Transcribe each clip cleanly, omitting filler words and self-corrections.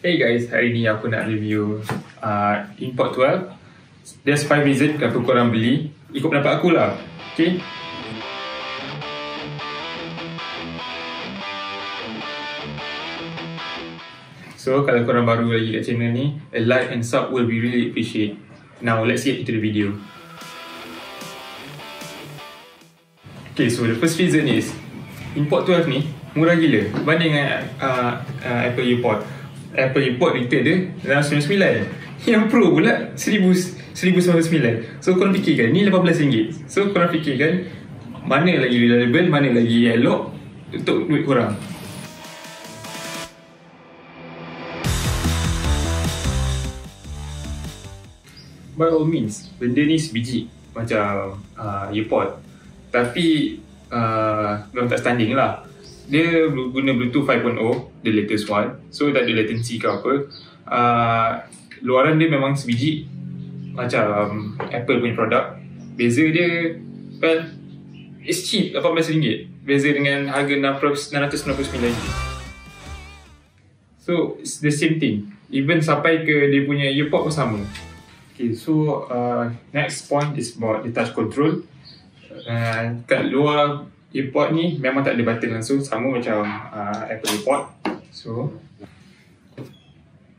Hey guys, hari ni aku nak review Inpod 12. There's 5 reasons kenapa korang beli. Ikut pendapat aku lah. Okay. So kalau korang baru lagi kat channel ni, a like and sub will be really appreciate. Now let's get into the video. Okay, so the first reason is Inpod 12 ni murah gila banding dengan Apple Airpod. Apple Airpod retail dia dalam RM99. Yang Pro pula RM1,999. So korang fikirkan, ni RM18. So korang fikirkan mana lagi reliable, mana lagi elok untuk duit korang. By all means, benda ni sebiji macam Airpod. Tapi memang tak standing lah. Dia guna Bluetooth 5.0, the latest one. So tak ada latency ke apa. Luaran dia memang sebiji macam Apple punya produk. Beza dia, well, it's cheap, RM18. Beza dengan harga RM999. So it's the same thing. Even sampai ke dia punya earpod pun sama. Okay, so next point is about the touch control. Kat luar earpod ni memang tak ada button langsung, sama macam Apple Airpod. So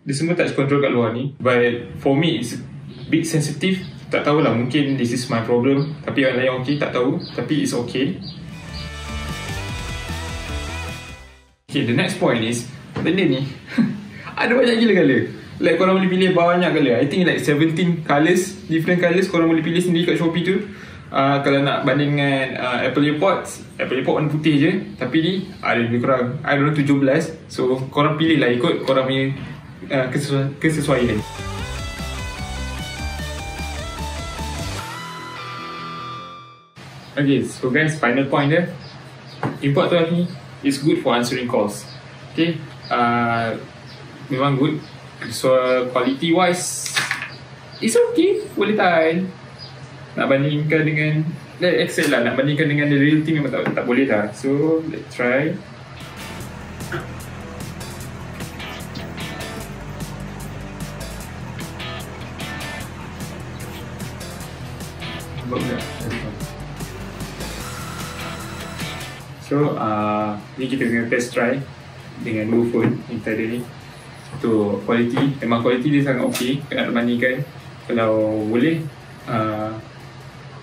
dia semua touch control kat luar ni. But for me it's a bit sensitive. Tak tahulah, mungkin this is my problem. Tapi yang lain okay, tak tahu. Tapi it's okay. Okay, the next point is benda ni ada banyak gila colour. Like korang boleh pilih banyak colour. I think like 17 colours, different colours korang boleh pilih sendiri kat Shopee tu. Kalau nak banding dengan Apple Airpods, Apple Airpod warna putih je. Tapi ni ada lebih kurang, I don't know, 17. So korang pilih lah ikut korang punya kesesuaian. Okay, so guys, final point dia, Inpod 12 ni is good for answering calls. Okay, memang good. So quality wise it's okay, boleh tahan. Nak bandingkan dengan Excel lah, nak bandingkan dengan the real thing memang tak boleh lah. So let's try. So ni kita kena test try dengan dua phone yang kita ada ni. So quality, memang quality dia sangat ok. Nak bandingkan, kalau boleh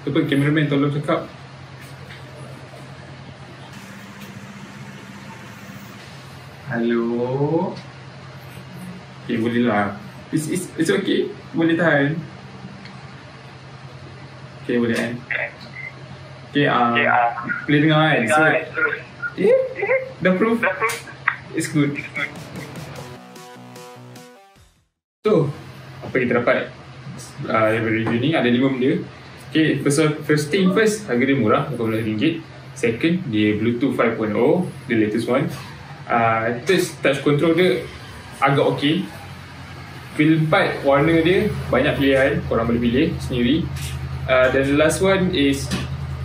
cameraman tolong cakap. Hello. Okay, boleh lah. It's okay, boleh tahan. Okay, boleh kan. Okay, boleh dengar kan. So dah proof. It's good. So apa kita dapat dari review ni, ada 5 benda. Okay, first thing first, harga dia murah, RM18. Second, dia Bluetooth 5.0, the latest one. Touch control dia agak ok. Film part, warna dia banyak pilihan, korang boleh pilih sendiri. Dan the last one is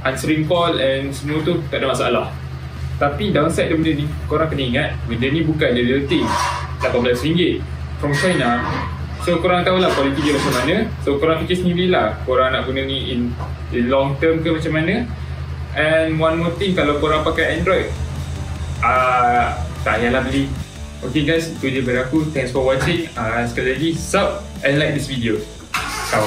answering call and semua tu tak ada masalah. Tapi downside dia benda ni, korang kena ingat, benda ni bukan the real thing. RM18 from China. So korang tahulah kualiti dia macam mana. So korang fikir sendirilah, korang nak guna ni in long term ke macam mana. And one more thing, kalau korang pakai Android, tak payahlah beli. Okay guys, itu je dari aku. Thanks for watching. Sekali lagi, sub and like this video. Ciao.